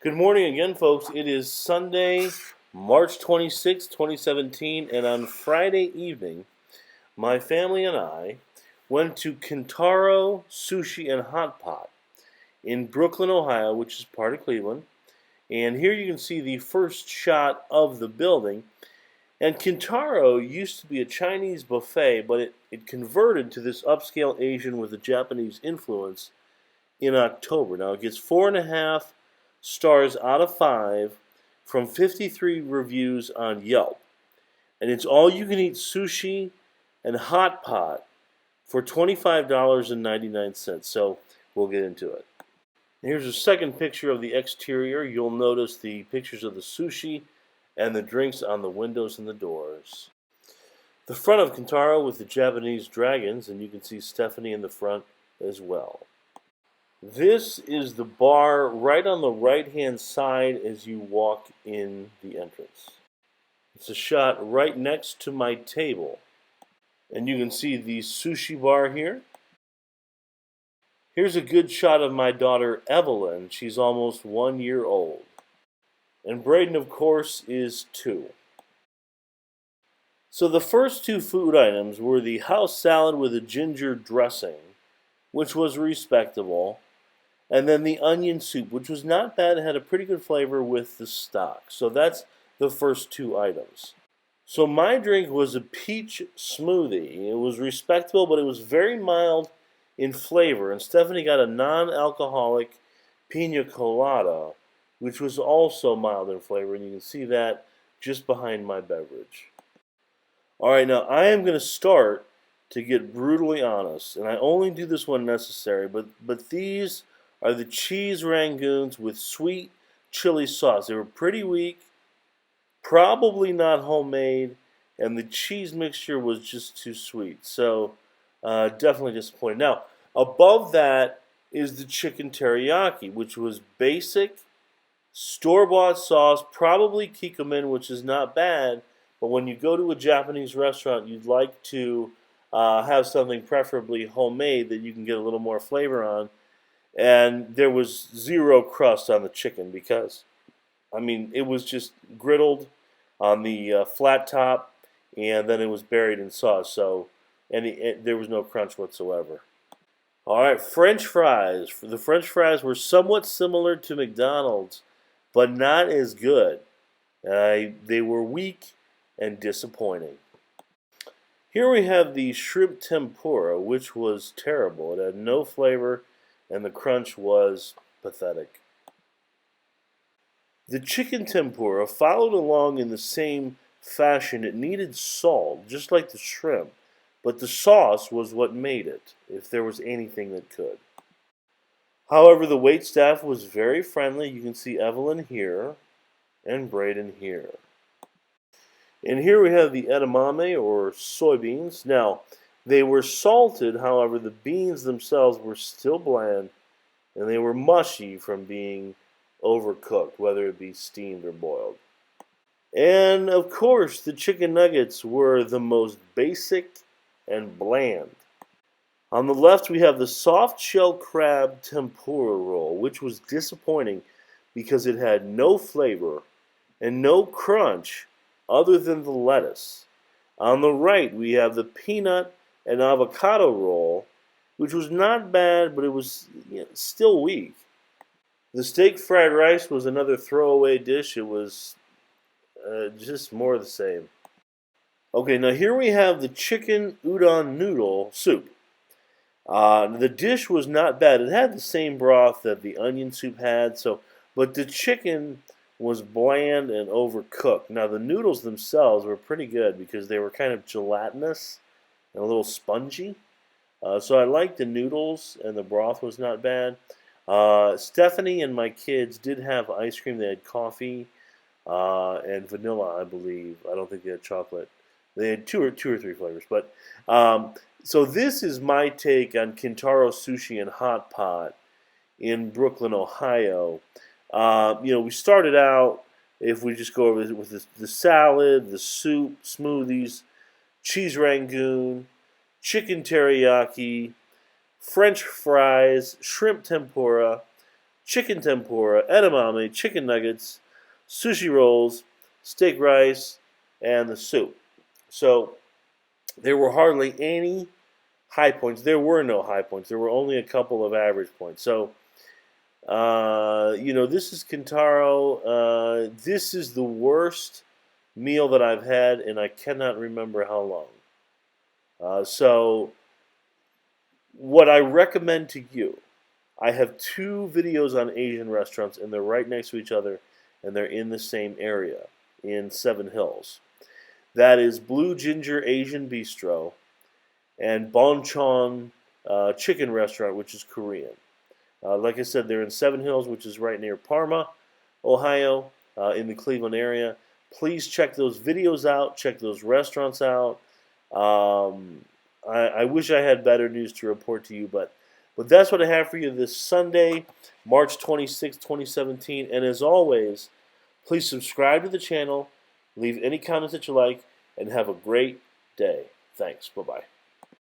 Good morning again, folks. It is Sunday, March 26, 2017, and on Friday evening, my family and I went to Kintaro Sushi and Hot Pot in Brooklyn, Ohio, which is part of Cleveland. And here you can see the first shot of the building. And Kintaro used to be a Chinese buffet, but it converted to this upscale Asian with a Japanese influence in October. Now it gets 4.5 stars out of 5 from 53 reviews on Yelp. And it's all you can eat sushi and hot pot for $25.99. So we'll get into it. Here's a second picture of the exterior. You'll notice the pictures of the sushi and the drinks on the windows and the doors. The front of Kintaro with the Japanese dragons, and you can see Stephanie in the front as well. This is the bar right on the right-hand side as you walk in the entrance. It's a shot right next to my table. And you can see the sushi bar here. Here's a good shot of my daughter Evelyn. She's almost 1 year old. And Braden, of course, is 2. So the first two food items were the house salad with a ginger dressing, which was respectable, and then the onion soup, which was not bad. It had a pretty good flavor with the stock. So that's the first two items. So my drink was a peach smoothie. It was respectable, but it was very mild in flavor. And Stephanie got a non-alcoholic pina colada, which was also mild in flavor. And you can see that just behind my beverage. All right, now I am going to start to get brutally honest. And I only do this when necessary. But these are the cheese Rangoons with sweet chili sauce. They were pretty weak, probably not homemade, and the cheese mixture was just too sweet. So definitely disappointed. Now, above that is the chicken teriyaki, which was basic, store-bought sauce, probably kikkoman, which is not bad, but when you go to a Japanese restaurant, you'd like to have something preferably homemade that you can get a little more flavor on. And there was zero crust on the chicken because, it was just griddled on the flat top, and then it was buried in sauce. So, there was no crunch whatsoever. All right, French fries. The French fries were somewhat similar to McDonald's, but not as good. They were weak and disappointing. Here we have the shrimp tempura, which was terrible. It had no flavor, and the crunch was pathetic. The chicken tempura followed along in the same fashion. It needed salt, just like the shrimp, but the sauce was what made it, if there was anything that could. However, the waitstaff was very friendly. You can see Evelyn here and Braden here. And here we have the edamame, or soybeans. Now, they were salted, however, the beans themselves were still bland, and they were mushy from being overcooked, whether it be steamed or boiled. And, of course, the chicken nuggets were the most basic and bland. On the left, we have the soft shell crab tempura roll, which was disappointing because it had no flavor and no crunch other than the lettuce. On the right, we have the peanut and avocado roll, which was not bad, but it was still weak. The steak fried rice was another throwaway dish. It was just more of the same. Okay, now here we have the chicken udon noodle soup. The dish was not bad. It had the same broth that the onion soup had, but the chicken was bland and overcooked. Now the noodles themselves were pretty good because they were kind of gelatinous and a little spongy. So I liked the noodles, and the broth was not bad. Stephanie and my kids did have ice cream. They had coffee and vanilla, I believe. I don't think they had chocolate. They had two or three flavors. But so this is my take on Kintaro Sushi and Hot Pot in Brooklyn, Ohio. We started out, if we just go over this, with the salad, the soup, smoothies, cheese Rangoon, chicken teriyaki, French fries, shrimp tempura, chicken tempura, edamame, chicken nuggets, sushi rolls, steak rice, and the soup. So there were hardly any high points. There were no high points. There were only a couple of average points. So, this is Kintaro. This is the worst meal that I've had, and I cannot remember how long. So, what I recommend to you, I have two videos on Asian restaurants, and they're right next to each other, and they're in the same area in Seven Hills. That is Blue Ginger Asian Bistro and Bonchon Chicken Restaurant, which is Korean. Like I said, they're in Seven Hills, which is right near Parma, Ohio, in the Cleveland area. Please check those videos out. Check those restaurants out. I wish I had better news to report to you, but that's what I have for you this Sunday, March 26, 2017. And as always, please subscribe to the channel, leave any comments that you like, and have a great day. Thanks. Bye-bye.